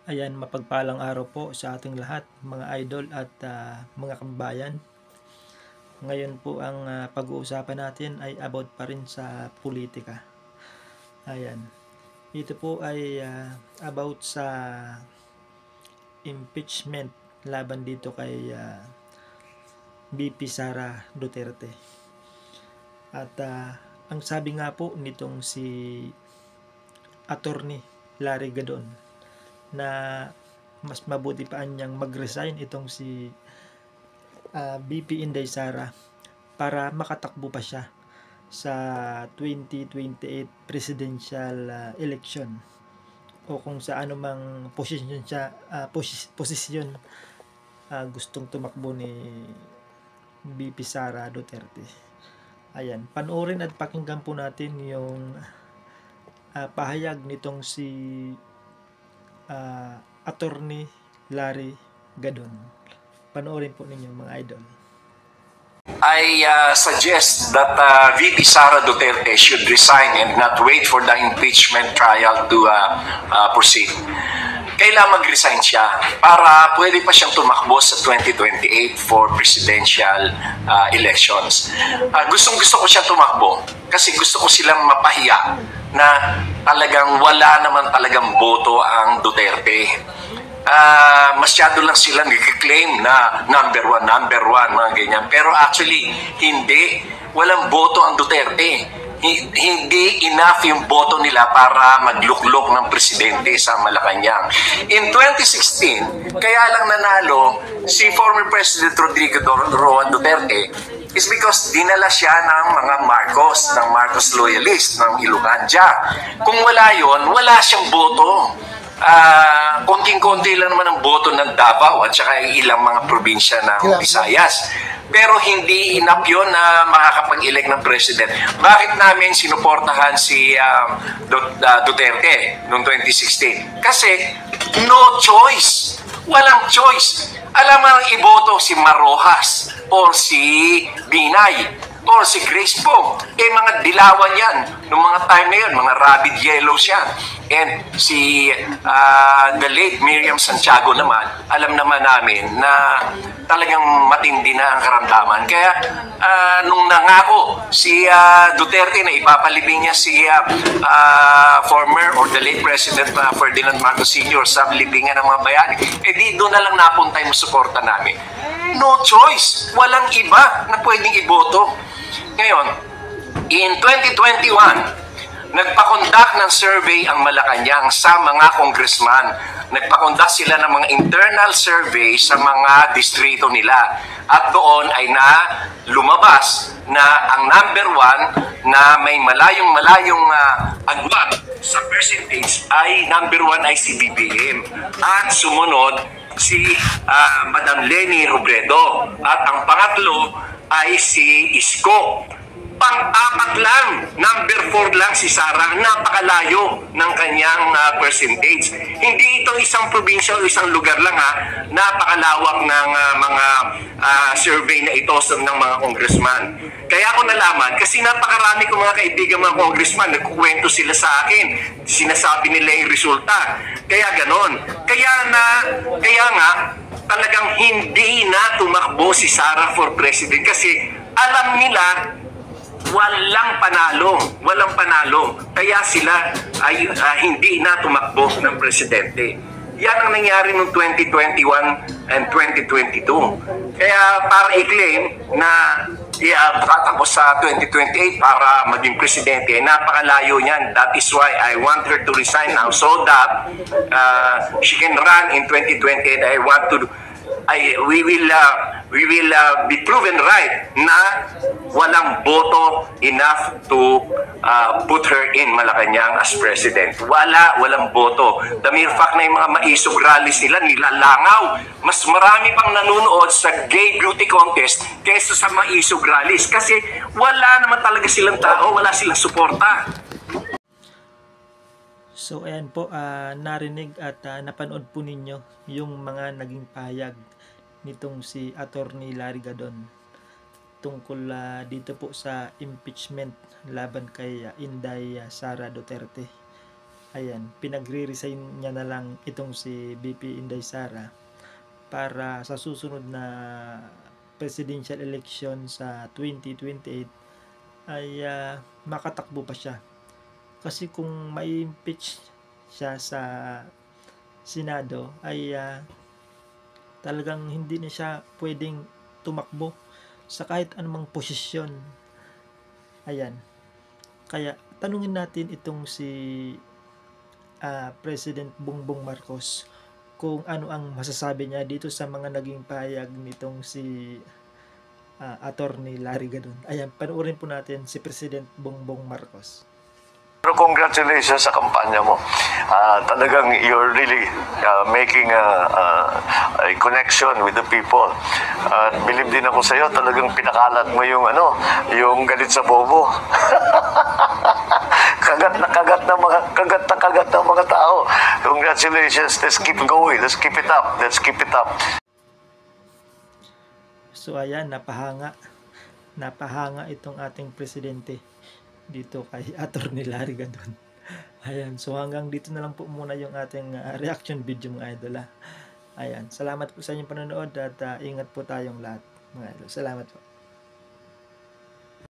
Ayan, mapagpalang araw po sa ating lahat, mga idol at mga kababayan. Ngayon po ang pag-uusapan natin ay about pa rin sa politika. Ayan, ito po ay about sa impeachment laban dito kay VP Sara Duterte. At ang sabi nga po nitong si Attorney Larry Gadon na mas mabuti pa niyang mag-resign itong si VP Inday Sara para makatakbo pa siya sa 2028 presidential election o kung sa anumang posisyon siya posisyon gustong tumakbo ni VP Sara Duterte. Ayan, panoorin at pakinggan po natin yung pahayag nitong si Attorney Larry Gadon. Panoorin po ninyo mga idol. I suggest that VP Sara Duterte should resign and not wait for the impeachment trial to proceed. Kailangan mag-resign siya para pwede pa siyang tumakbo sa 2028 for presidential elections. Gustong-gusto ko siya tumakbo kasi gusto ko silang mapahiya na talagang wala naman talagang boto ang Duterte. Masyado lang silang i-claim na number one, mga ganyan. Pero actually, hindi. Walang boto ang Duterte. Hindi enough yung boto nila para magluklok ng presidente sa Malacanang. In 2016, kaya lang nanalo si former President Rodrigo Roa Duterte is because dinala siya ng mga Marcos loyalist, ng Ilocanja. Kung wala yon, wala siyang boto. Konting-konti lang naman ang boto ng Davao at saka ilang mga probinsya ng Visayas. Pero hindi enough yun na makakapag-elect ng president. Bakit namin sinuportahan si Duterte noong 2016? Kasi no choice. Walang choice. Alam mo ang iboto si Marojas o si Binay or si Grace Poe, mga dilawan yan. Noong mga time na yun, mga rabid yellows yan. And si the late Miriam Santiago naman, alam naman namin na talagang matindi na ang karamdaman. Kaya nung nangako si Duterte na ipapalibing niya si former or the late President Ferdinand Marcos Sr. sa libingan ng mga bayani, di doon na lang napunta yung suporta namin. No choice. Walang iba na pwedeng iboto. Ngayon, in 2021, nagpakondak ng survey ang Malacanang sa mga congressman. Nagpakondak sila ng mga internal survey sa mga distrito nila. At doon ay lumabas na ang number one na may malayong agwat sa percentage ay number one ay si BBM. At sumunod si Madam Leni Robredo. At ang pangatlo ay si Isko. Pang-apat lang, number 4 lang si Sara, napakalayo ng kanyang percentage. Hindi ito isang probinsya o isang lugar lang napakalawak ng mga survey na ito ng mga congressman. Kaya ako nalaman, kasi napakarami kong mga kaibigan mga congressman, nagkukwento sila sa akin, sinasabi nila yung resulta. Kaya ganon. Kaya nga, talagang hindi na tumakbo si Sara for president kasi alam nila walang panalo. Kaya sila ay hindi na tumakbo ng presidente. Yan ang nangyari noong 2021 and 2022. Kaya para i-claim na tatakbo sa 2028 para maging presidente, ay napakalayo niyan. That is why I want her to resign now so that she can run in 2028. We will be proven right na walang boto enough to put her in Malacanang as president. Walang boto. The mere fact na yung mga maisog rallies nila nilalangaw. Mas marami pang nanonood sa gay beauty contest kaysa sa maisog rallies kasi wala naman talaga silang tao, wala silang suporta. So ayan po, narinig at napanood po ninyo yung mga naging pahayag nitong si Attorney Larry Gadon tungkol dito po sa impeachment laban kay Inday Sara Duterte. Ayan, pinagre-resign niya na lang itong si BP Inday Sara para sa susunod na presidential election sa 2028 ay makatakbo pa siya. Kasi kung mai-impeach siya sa Senado ay talagang hindi na siya pwedeng tumakbo sa kahit anumang posisyon. Ayan. Kaya tanungin natin itong si President Bongbong Marcos kung ano ang masasabi niya dito sa mga naging pahayag nitong si Attorney Larry Gadon. Ayan, panoorin po natin si President Bongbong Marcos. Pero congratulations sa kampanya mo. Talagang you're really making a connection with the people. At believe din ako sa iyo, talagang pinakalat mo yung yung galit sa bobo. kagat na kagat ng mga tao. Congratulations. Let's keep going. Let's keep it up. Let's keep it up. So ayan, napahanga itong ating presidente dito kay Attorney Larry Gadon. Ayan, so hanggang dito na lang po muna yung ating reaction video mga idol. Ayan, salamat po sa inyong panonood at ingat po tayong lahat mga idol. Salamat po.